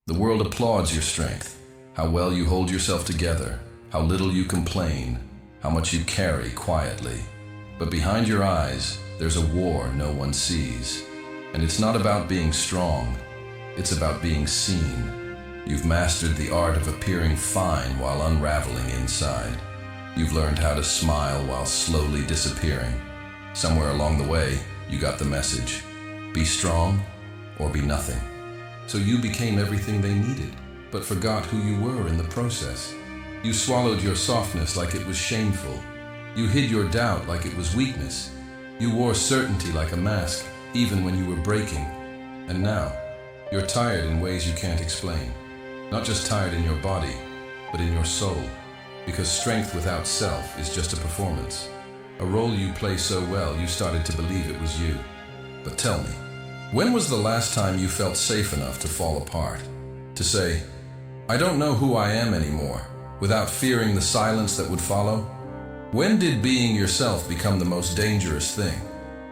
The world applauds your strength, how well you hold yourself together, how little you complain, how much you carry quietly. But behind your eyes, there's a war no one sees. And it's not about being strong, it's about being seen. You've mastered the art of appearing fine while unraveling inside. You've learned how to smile while slowly disappearing. Somewhere along the way, you got the message. Be strong or be nothing. So you became everything they needed, but forgot who you were in the process. You swallowed your softness like it was shameful. You hid your doubt like it was weakness. You wore certainty like a mask, even when you were breaking. And now, you're tired in ways you can't explain. Not just tired in your body, but in your soul. Because strength without self is just a performance. A role you play so well, you started to believe it was you. But tell me, when was the last time you felt safe enough to fall apart? To say, I don't know who I am anymore, without fearing the silence that would follow? When did being yourself become the most dangerous thing?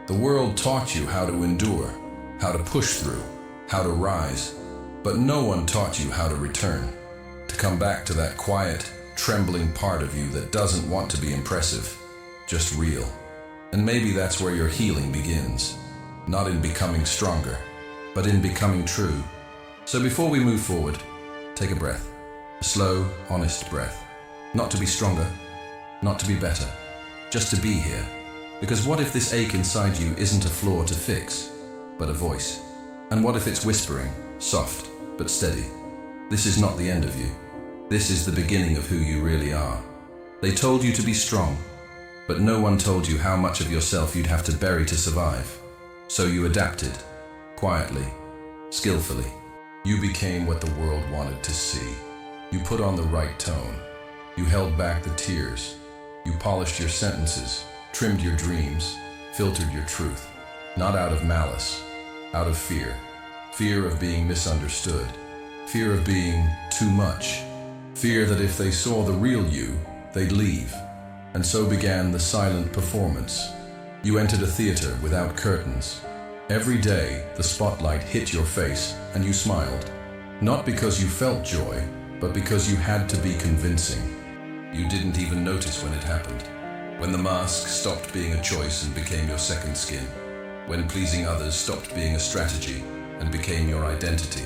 The world taught you how to endure, how to push through, how to rise, but no one taught you how to return, to come back to that quiet, trembling part of you that doesn't want to be impressive, just real. And maybe that's where your healing begins, not in becoming stronger, but in becoming true. So before we move forward, take a breath, a slow, honest breath. Not to be stronger, not to be better, just to be here. Because what if this ache inside you isn't a flaw to fix, but a voice? And what if it's whispering, soft but steady? This is not the end of you. This is the beginning of who you really are. They told you to be strong, but no one told you how much of yourself you'd have to bury to survive. So you adapted, quietly, skillfully. You became what the world wanted to see. You put on the right tone. You held back the tears. You polished your sentences, trimmed your dreams, filtered your truth. Not out of malice, out of fear. Fear of being misunderstood. Fear of being too much. Fear that if they saw the real you, they'd leave. And so began the silent performance. You entered a theater without curtains. Every day, the spotlight hit your face and you smiled. Not because you felt joy, but because you had to be convincing. You didn't even notice when it happened. When the mask stopped being a choice and became your second skin. When pleasing others stopped being a strategy and became your identity.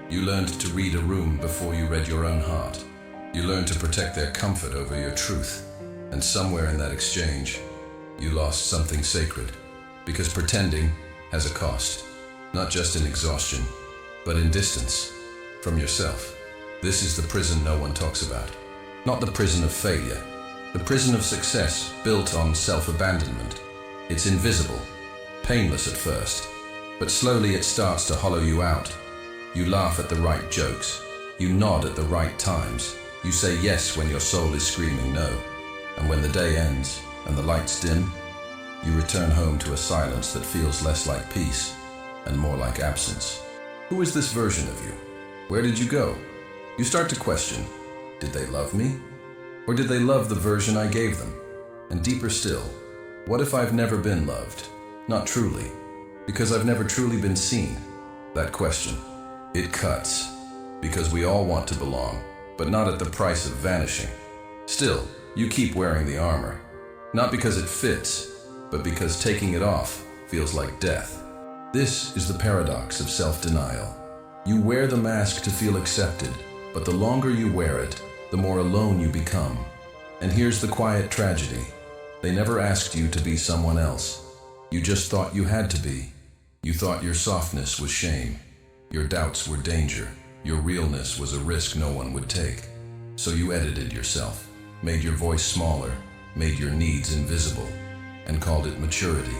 You learned to read a room before you read your own heart. You learned to protect their comfort over your truth. And somewhere in that exchange, you lost something sacred. Because pretending has a cost. Not just in exhaustion, but in distance from yourself. This is the prison no one talks about. Not the prison of failure. The prison of success built on self-abandonment. It's invisible, painless at first, but slowly it starts to hollow you out. You laugh at the right jokes. You nod at the right times. You say yes when your soul is screaming no. And when the day ends and the lights dim, you return home to a silence that feels less like peace and more like absence. Who is this version of you? Where did you go? You start to question, did they love me? Or did they love the version I gave them? And deeper still, what if I've never been loved? Not truly, because I've never truly been seen. That question, it cuts, because we all want to belong, but not at the price of vanishing. Still, you keep wearing the armor, not because it fits, but because taking it off feels like death. This is the paradox of self-denial. You wear the mask to feel accepted, but the longer you wear it, the more alone you become. And here's the quiet tragedy. They never asked you to be someone else. You just thought you had to be. You thought your softness was shame. Your doubts were danger. Your realness was a risk no one would take. So you edited yourself, made your voice smaller, made your needs invisible, and called it maturity.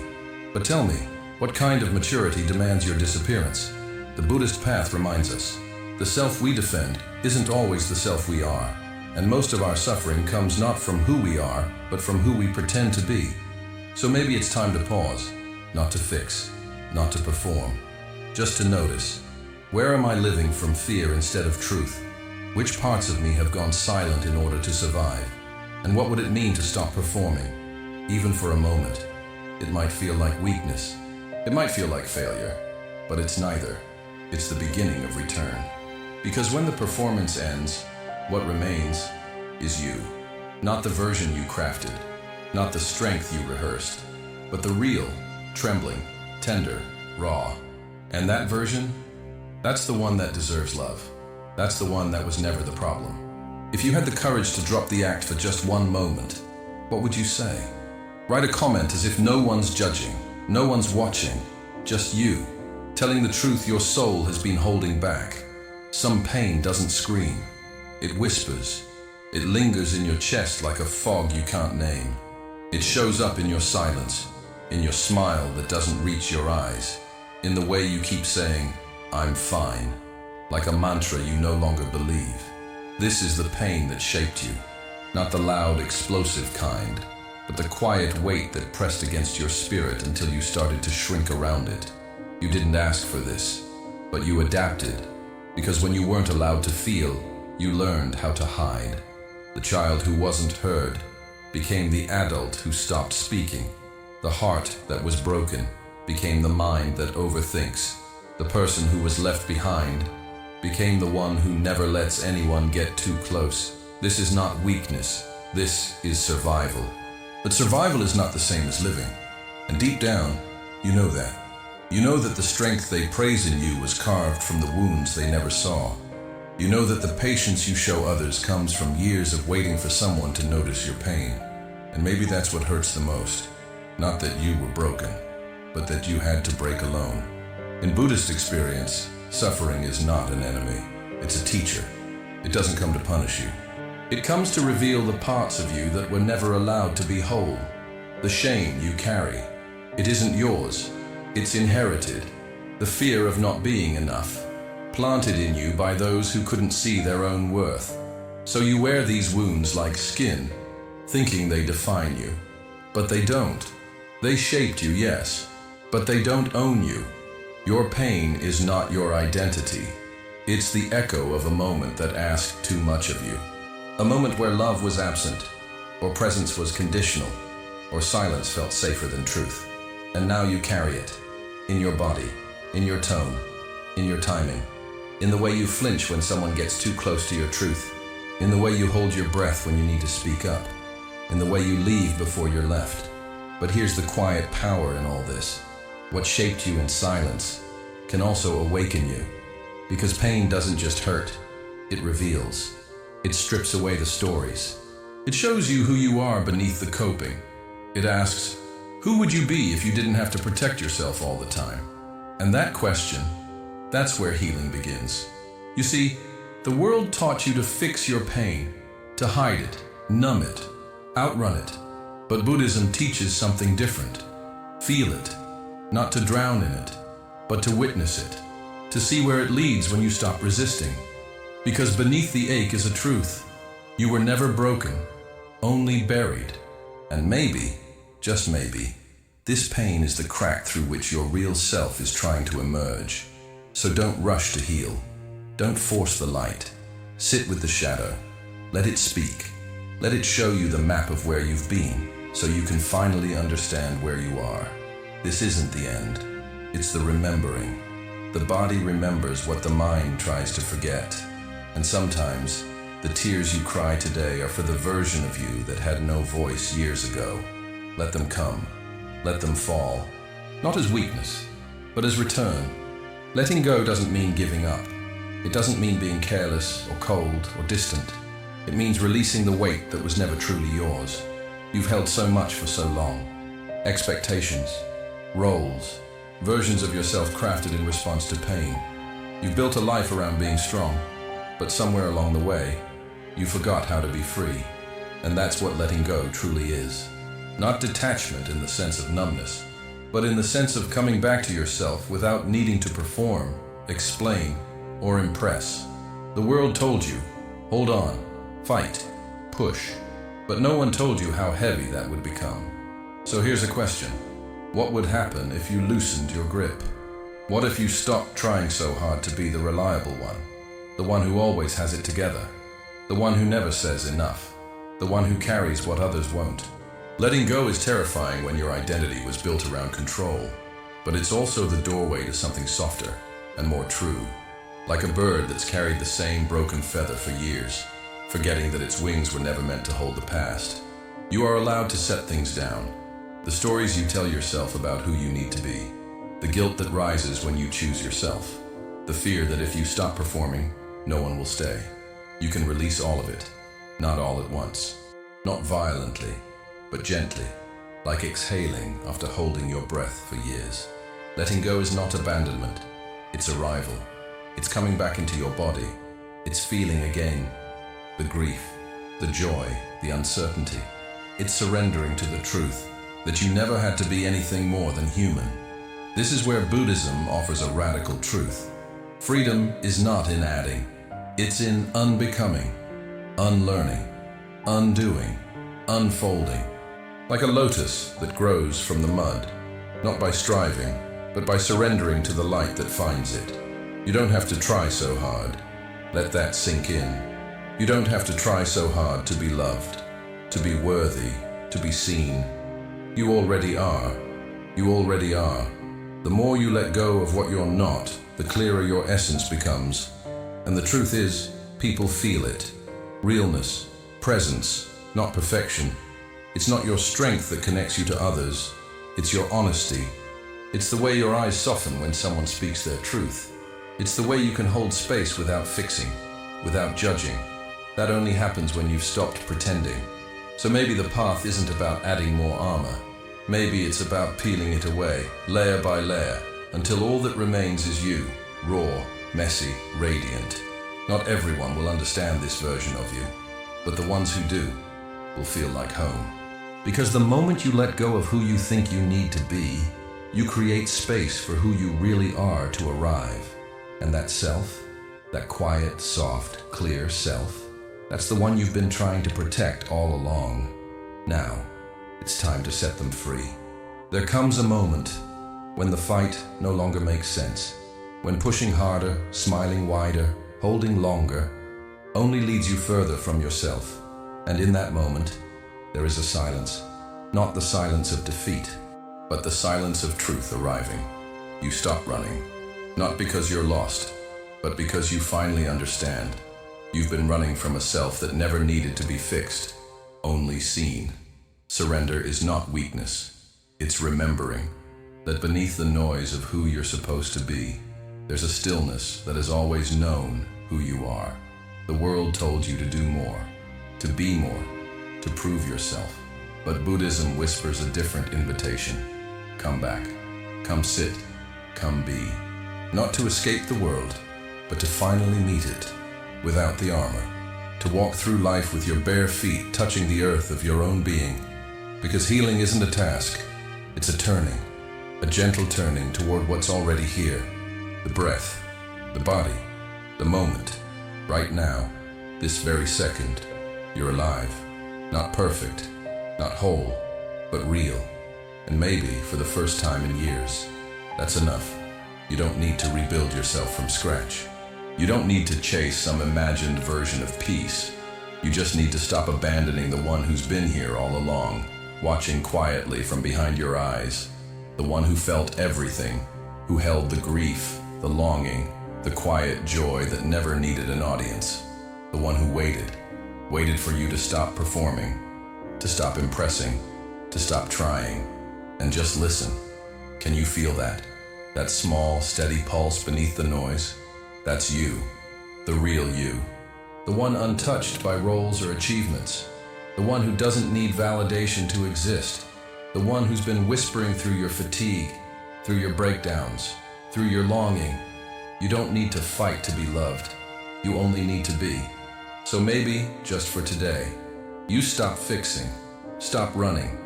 But tell me, what kind of maturity demands your disappearance? The Buddhist path reminds us, the self we defend isn't always the self we are, and most of our suffering comes not from who we are, but from who we pretend to be. So maybe it's time to pause, not to fix, not to perform, just to notice. Where am I living from fear instead of truth? Which parts of me have gone silent in order to survive? And what would it mean to stop performing, even for a moment? It might feel like weakness. It might feel like failure, but it's neither. It's the beginning of return. Because when the performance ends, what remains is you. Not the version you crafted, not the strength you rehearsed, but the real, trembling, tender, raw. And that version? That's the one that deserves love. That's the one that was never the problem. If you had the courage to drop the act for just one moment, what would you say? Write a comment as if no one's judging, no one's watching, just you, telling the truth your soul has been holding back. Some pain doesn't scream. It whispers. It lingers in your chest like a fog you can't name. It shows up in your silence, in your smile that doesn't reach your eyes, in the way you keep saying, "I'm fine," like a mantra you no longer believe. This is the pain that shaped you, not the loud, explosive kind, but the quiet weight that pressed against your spirit until you started to shrink around it. You didn't ask for this, but you adapted, because when you weren't allowed to feel, you learned how to hide. The child who wasn't heard became the adult who stopped speaking. The heart that was broken became the mind that overthinks. The person who was left behind became the one who never lets anyone get too close. This is not weakness, this is survival. But survival is not the same as living. And deep down, you know that. You know that the strength they praise in you was carved from the wounds they never saw. You know that the patience you show others comes from years of waiting for someone to notice your pain. And maybe that's what hurts the most. Not that you were broken, but that you had to break alone. In Buddhist experience, suffering is not an enemy. It's a teacher. It doesn't come to punish you. It comes to reveal the parts of you that were never allowed to be whole. The shame you carry. It isn't yours. It's inherited. The fear of not being enough. Planted in you by those who couldn't see their own worth. So you wear these wounds like skin, thinking they define you. But they don't. They shaped you, yes, but they don't own you. Your pain is not your identity. It's the echo of a moment that asked too much of you. A moment where love was absent, or presence was conditional, or silence felt safer than truth. And now you carry it. In your body, in your tone, in your timing. In the way you flinch when someone gets too close to your truth. In the way you hold your breath when you need to speak up. In the way you leave before you're left. But here's the quiet power in all this. What shaped you in silence can also awaken you. Because pain doesn't just hurt, it reveals. It strips away the stories. It shows you who you are beneath the coping. It asks, who would you be if you didn't have to protect yourself all the time? And that question, that's where healing begins. You see, the world taught you to fix your pain, to hide it, numb it, outrun it. But Buddhism teaches something different. Feel it, not to drown in it, but to witness it, to see where it leads when you stop resisting. Because beneath the ache is a truth. You were never broken, only buried. And maybe, just maybe, this pain is the crack through which your real self is trying to emerge. So don't rush to heal. Don't force the light. Sit with the shadow. Let it speak. Let it show you the map of where you've been, so you can finally understand where you are. This isn't the end. It's the remembering. The body remembers what the mind tries to forget. And sometimes, the tears you cry today are for the version of you that had no voice years ago. Let them come. Let them fall. Not as weakness, but as return. Letting go doesn't mean giving up. It doesn't mean being careless or cold or distant. It means releasing the weight that was never truly yours. You've held so much for so long. Expectations, roles, versions of yourself crafted in response to pain. You've built a life around being strong, but somewhere along the way, you forgot how to be free. And that's what letting go truly is. Not detachment in the sense of numbness, but in the sense of coming back to yourself without needing to perform, explain, or impress. The world told you, hold on, fight, push, but no one told you how heavy that would become. So here's a question. What would happen if you loosened your grip? What if you stopped trying so hard to be the reliable one? The one who always has it together? The one who never says enough? The one who carries what others won't? Letting go is terrifying when your identity was built around control, but it's also the doorway to something softer and more true. like a bird that's carried the same broken feather for years, forgetting that its wings were never meant to hold the past. You are allowed to set things down. The stories you tell yourself about who you need to be, the guilt that rises when you choose yourself, the fear that if you stop performing, no one will stay. You can release all of it, not all at once, not violently, but gently, like exhaling after holding your breath for years. Letting go is not abandonment, it's arrival. It's coming back into your body. It's feeling again the grief, the joy, the uncertainty. It's surrendering to the truth that you never had to be anything more than human. This is where Buddhism offers a radical truth. Freedom is not in adding, it's in unbecoming, unlearning, undoing, unfolding. Like a lotus that grows from the mud, not by striving, but by surrendering to the light that finds it. You don't have to try so hard. Let that sink in. You don't have to try so hard to be loved, to be worthy, to be seen. You already are. You already are. The more you let go of what you're not, the clearer your essence becomes. And the truth is, people feel it. Realness, presence, not perfection. It's not your strength that connects you to others. It's your honesty. It's the way your eyes soften when someone speaks their truth. It's the way you can hold space without fixing, without judging. That only happens when you've stopped pretending. So maybe the path isn't about adding more armor. Maybe it's about peeling it away, layer by layer, until all that remains is you, raw, messy, radiant. Not everyone will understand this version of you, but the ones who do will feel like home. Because the moment you let go of who you think you need to be, you create space for who you really are to arrive. And that self, that quiet, soft, clear self, that's the one you've been trying to protect all along. Now, it's time to set them free. There comes a moment when the fight no longer makes sense, when pushing harder, smiling wider, holding longer, only leads you further from yourself. And in that moment, there is a silence. Not the silence of defeat, but the silence of truth arriving. You stop running. Not because you're lost, but because you finally understand. You've been running from a self that never needed to be fixed, only seen. Surrender is not weakness. It's remembering that beneath the noise of who you're supposed to be, there's a stillness that has always known who you are. The world told you to do more, to be more, to prove yourself. But Buddhism whispers a different invitation. Come back. Come sit. Come be. Not to escape the world, but to finally meet it, without the armor. To walk through life with your bare feet touching the earth of your own being. Because healing isn't a task, it's a turning. A gentle turning toward what's already here. The breath, the body, the moment. Right now, this very second, you're alive. Not perfect, not whole, but real. And maybe for the first time in years. That's enough. You don't need to rebuild yourself from scratch. You don't need to chase some imagined version of peace. You just need to stop abandoning the one who's been here all along, watching quietly from behind your eyes. The one who felt everything, who held the grief, the longing, the quiet joy that never needed an audience. The one who waited for you to stop performing, to stop impressing, to stop trying, and just listen. Can you feel that? That small, steady pulse beneath the noise? That's you, the real you. The one untouched by roles or achievements. The one who doesn't need validation to exist. The one who's been whispering through your fatigue, through your breakdowns, through your longing. You don't need to fight to be loved. You only need to be. So maybe, just for today, you stop fixing, stop running,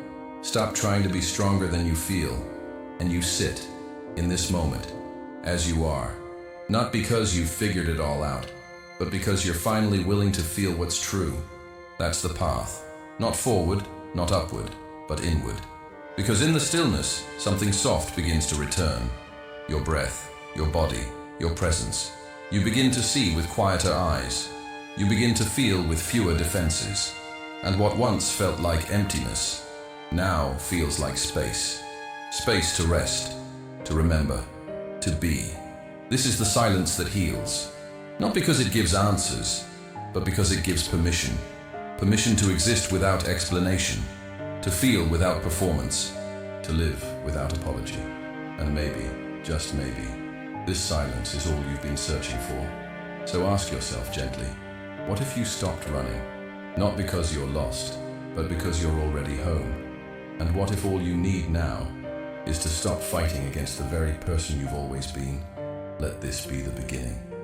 stop trying to be stronger than you feel, and you sit in this moment, as you are. Not because you've figured it all out, but because you're finally willing to feel what's true. That's the path. Not forward, not upward, but inward. Because in the stillness, something soft begins to return. Your breath, your body, your presence. You begin to see with quieter eyes. You begin to feel with fewer defenses. And what once felt like emptiness, now feels like space. Space to rest, to remember, to be. This is the silence that heals. Not because it gives answers, but because it gives permission. Permission to exist without explanation, to feel without performance, to live without apology. And maybe, just maybe, this silence is all you've been searching for. So ask yourself gently, what if you stopped running? Not because you're lost, but because you're already home. And what if all you need now is to stop fighting against the very person you've always been? Let this be the beginning.